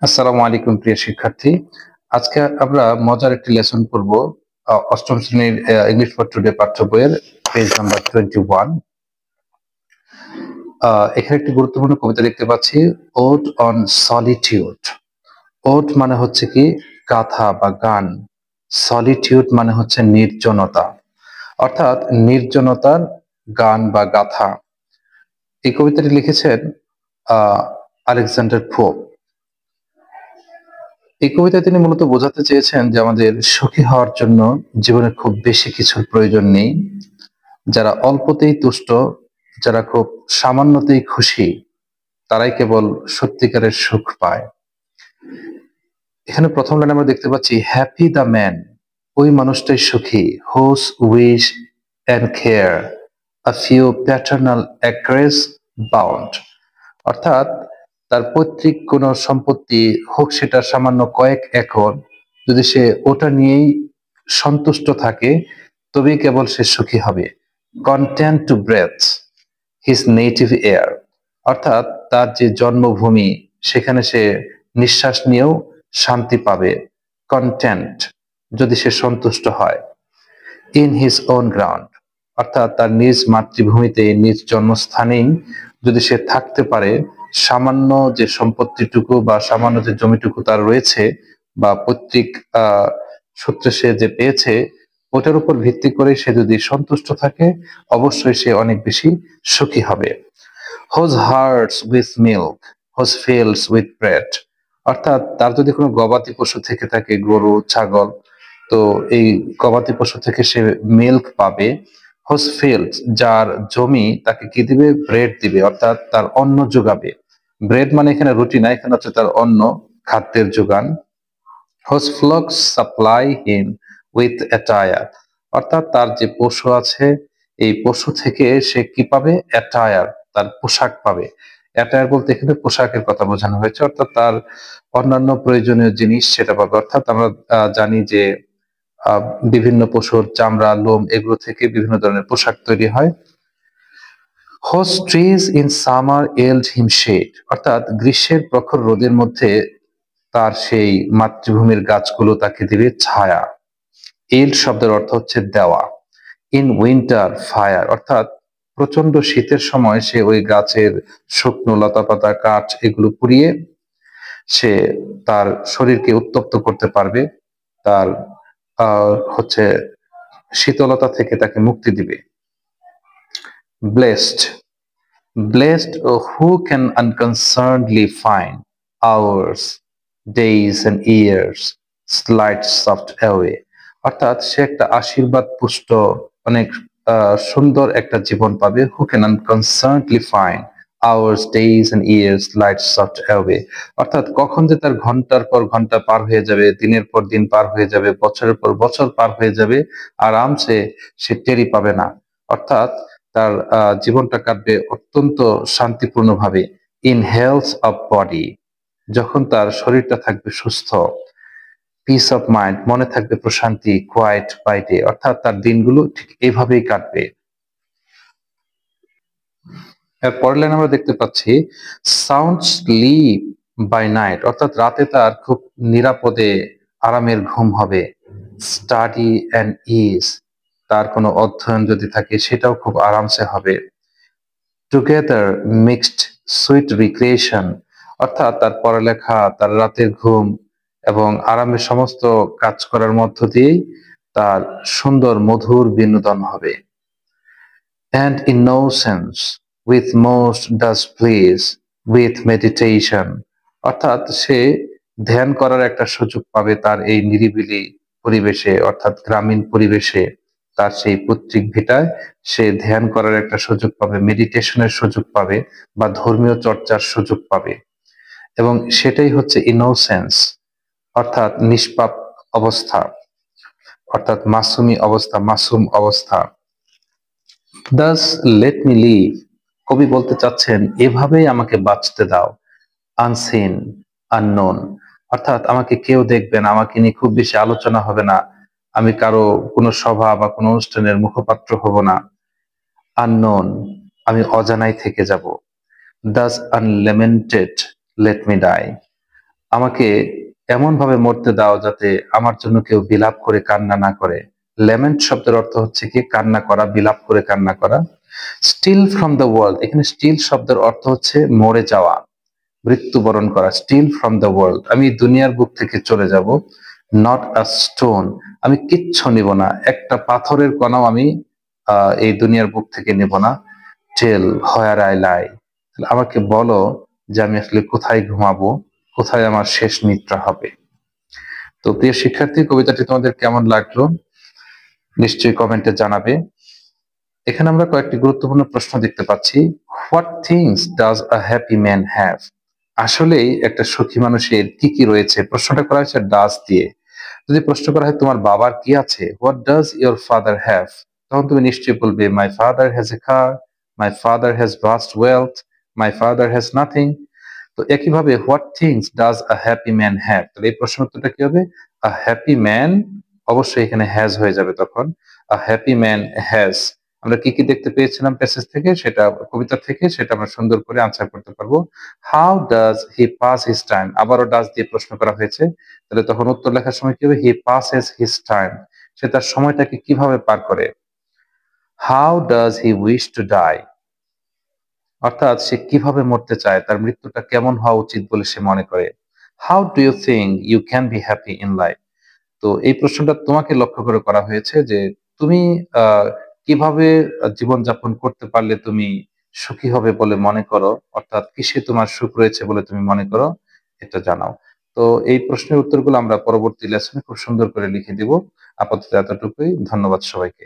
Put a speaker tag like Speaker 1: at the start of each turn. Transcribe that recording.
Speaker 1: আসসালামু আলাইকুম প্রিয় শিক্ষার্থী। আজকে আমরা মজার একটি লেসন করব অষ্টম শ্রেণীর ইংলিশ ফর টুডে পাঠ্য বইয়ের পেজ নাম্বার 21। এখানে একটি গুরুত্বপূর্ণ কবিতা দেখতে পাচ্ছি, ওড অন সলিটিউড। ওড মানে হচ্ছে কি গাথা বা গান, সলিটিউড মানে হচ্ছে নির্জনতা, অর্থাৎ নির্জনতার গান বা গাথা। এই কবিতাটি লিখেছেন আলেকজান্ডার পোপ। এই কবিতায় তিনি মূলত বোঝাতে চেয়েছেন যে আমাদের সুখী হওয়ার জন্য জীবনে খুব বেশি কিছুর প্রয়োজন নেই। যারা অল্পতেই তুষ্ট, যারা খুব সামান্যতেই খুশি, তারাই কেবল সত্যিকারের সুখ পায়। এখানে প্রথম লাইনে আমরা দেখতে পাচ্ছি, হ্যাপি দ্য ম্যান, ওই মানুষটাই সুখী, whose wish and care a few paternal acres bound, অর্থাৎ তার পৈতৃক কোনো সম্পত্তি হোক সেটা সামান্য কয়েক একর, যদি সে ওটা নিয়েই সন্তুষ্ট থাকে তবেই কেবল সে সুখী হবে। Content to breathe his native air, অর্থাৎ তার যে জন্মভূমি সেখানে সে নিঃশ্বাস নিয়েও শান্তি পাবে। কন্টেন্ট, যদি সে সন্তুষ্ট হয়। ইন হিজ ওন গ্রাউন্ড, অর্থাৎ তার নিজ মাতৃভূমিতে, নিজ জন্মস্থানেই যদি সে থাকতে পারে, সামান্য যে সম্পত্তিটুকু বা সামান্য যে জমিটুকু তার রয়েছে বা পৈতৃক সূত্রে সে যে পেয়েছে, ওটার উপর ভিত্তি করে সে যদি সন্তুষ্ট থাকে, অবশ্যই সে অনেক বেশি সুখী হবে। Whose hearts with milk, whose fields with bread, অর্থাৎ তার যদি কোনো গবাদি পশু থেকে থাকে, গরু ছাগল, তো এই গবাদি পশু থেকে সে মিল্ক পাবে। হোজ ফিল্ডস, যার জমি, তাকে কি দিবে? ব্রেড দিবে, অর্থাৎ তার অন্ন যোগাবে। ব্রেড মানে এখানে রুটি না, এখানে হচ্ছে তার অন্ন, খাদ্যের যোগান। Whose flocks supply him with attire, অর্থাৎ তার যে পশু আছে, এই পশু থেকে সে কি পাবে? অ্যাটায়ার, তার পোশাক পাবে। অ্যাটায়ার বলতে এখানে পোশাকের কথা বোঝানো হয়েছে, অর্থাৎ তার অন্যান্য প্রয়োজনীয় জিনিস সেটা পাবে। অর্থাৎ আমরা জানি যে আহ, বিভিন্ন পশুর চামড়া, লোম, এগুলো থেকে বিভিন্ন ধরনের পোশাক তৈরি হয়। Whose trees in summer yield him shade, অর্থাৎ গ্রীষ্মের প্রখর রোদের মধ্যে তার সেই মাতৃভূমির গাছগুলো তাকে দিবে ছায়া। এল্ড শব্দের অর্থ হচ্ছে দেওয়া। ইন উইন্টার ফায়ার, অর্থাৎ প্রচন্ড শীতের সময় সে ওই গাছের শুকনো লতা পাতা, কাঠ, এগুলো পুড়িয়ে সে তার শরীরকে উত্তপ্ত করতে পারবে, তার হচ্ছে শীতলতা থেকে তাকে মুক্তি দিবে। Blessed, blessed who can unconcernedly find hours, days and years slide soft away, অর্থাৎ সে একটা আশীর্বাদ পুষ্ট অনেক সুন্দর একটা জীবন পাবে। who can unconcernedly find hours, days and years slide soft away, অর্থাৎ কখন যে তার ঘন্টার পর ঘন্টা পার হয়ে যাবে, দিনের পর দিন পার হয়ে যাবে, বছরের পর বছর পার হয়ে যাবে, আরামসে সে টেরি পাবে না। অর্থাৎ তার জীবনটা কাটবে অত্যন্ত শান্তিপূর্ণভাবে। ইন হেলথ অফ বডি, যখন তার শরীরটা থাকবে সুস্থ। পিস অফ মাইন্ড, মনে থাকবে প্রশান্তি। কোয়াইট বাই ডে, অর্থাৎ তার দিনগুলো ঠিক এইভাবেই কাটবে। এর পরের লাইন আমরা দেখতে পাচ্ছি, সাউন্ড স্লিপ বাই নাইট, অর্থাৎ রাতে তার খুব নিরাপদে আরামের ঘুম হবে। স্টাডি অ্যান্ড ইজ, তার কোনো অধ্যয়ন যদি থাকে সেটাও খুব আরামসে হবে। টুগেদার মিক্সড সুইট রিক্রিয়েশন, অর্থাৎ তার পড়ালেখা, তার রাতের ঘুম এবং আরামের সমস্ত কাজ করার মধ্য দিয়েই তার সুন্দর মধুর বিনোদন হবে। And innocence with most does please with meditation, অর্থাৎ সে ধ্যান করার একটা সুযোগ পাবে তার এই নিরিবিলি পরিবেশে, অর্থাৎ গ্রামীণ পরিবেশে। তার সেই পৈতৃক ভিটায় সে ধ্যান করার একটা সুযোগ পাবে, মেডিটেশনের সুযোগ পাবে বা ধর্মীয় চর্চার সুযোগ পাবে। এবং সেটাই হচ্ছে ইনোসেন্স, অর্থাৎ নিষ্পাপ অবস্থা, অর্থাৎ মাসুমি অবস্থা, মাসুম অবস্থা। দাস লেট মি লিভ, কবি বলতে চাচ্ছেন এভাবেই আমাকে বাঁচতে দাও। আনসিন, আননোন, অর্থাৎ আমাকে কেউ দেখবে না, আমাকে নিয়ে খুব বেশি আলোচনা হবে না, আমি কারো কোনো সভা বা কোনো অনুষ্ঠানের মুখপাত্র হব না। আননোন, আমি অজানাই থেকে যাব। দাস আনলেমেন্টেড লেট মি ডাই, আমাকে এমন ভাবে মরতে দাও যাতে আমার জন্য কেউ বিলাপ করে কান্না না করে। ল্যামেন্ট শব্দের অর্থ হচ্ছে কি কান্না করা, বিলাপ করে কান্না করা। স্টিল ফ্রম দ্য ওয়ার্ল্ড, এখানে স্টিল শব্দের অর্থ হচ্ছে মরে যাওয়া, মৃত্যুবরণ করা। স্টিল ফ্রম দ্য ওয়ার্ল্ড, আমি দুনিয়ার বুক থেকে চলে যাব। নট আ স্টোন, আমি কিচ্ছু নিব না, একটা পাথরের কণাও আমি এই দুনিয়ার বুক থেকে নেব না। টেল হোয়ার আই লাই, আমাকে বলো যে আমি আসলে কোথায় ঘুমাবো, কোথায় আমার শেষ নিদ্রা হবে। তো প্রিয় শিক্ষার্থী, কবিতাটি তোমাদের কেমন লাগলো নিশ্চয়ই কমেন্টে জানাবে। এখানে আমরা কয়েকটি গুরুত্বপূর্ণ প্রশ্ন দেখতে পাচ্ছি। What things does a happy man have, আসলেই একটা সুখী মানুষের কি কি রয়েছে, প্রশ্নটা করা হয়েছে ডাজ দিয়ে। যদি প্রশ্ন করা হয় তোমার বাবার কি আছে, what does your father have, তখন তুমি নিশ্চয়ই বলবে my father has a car, my father has vast wealth, my father has nothing. তো একইভাবে what things does a happy man have, তাহলে এই প্রশ্ন উত্তরটা কি হবে? আ হ্যাপি ম্যান, অবশ্যই এখানে হ্যাজ হয়ে যাবে তখন। আ হ্যাপি ম্যান হ্যাজ, আমরা কি কি দেখতে পেয়েছিলাম প্যাসেজ থেকে, সেটা কবিতা থেকে, সেটা আমরা সুন্দর করে আনসার করতে পারবো। How does he pass his time, আবারও ডাজ দিয়ে প্রশ্ন করা হয়েছে, তাহলে তখন উত্তর লেখার সময় কি হবে? হি পাসেস হিজ টাইম, সে তার সময়টাকে কিভাবে পার করে। How does he wish to die, অর্থাৎ সে কিভাবে মরতে চায়, তার মৃত্যুটা কেমন হওয়া উচিত বলে সে মনে করে। How do you think you can be happy in life, তো এই প্রশ্নটা তোমাকে লক্ষ্য করে করা হয়েছে যে তুমি কিভাবে জীবনযাপন করতে পারলে তুমি সুখী হবে বলে মনে করো, অর্থাৎ কিসে তোমার সুখ রয়েছে বলে তুমি মনে করো, এটা জানাও। তো এই প্রশ্নের উত্তরগুলো আমরা পরবর্তী লেসনে খুব সুন্দর করে লিখে দিব। আপাতত এতটুকুই, ধন্যবাদ সবাইকে।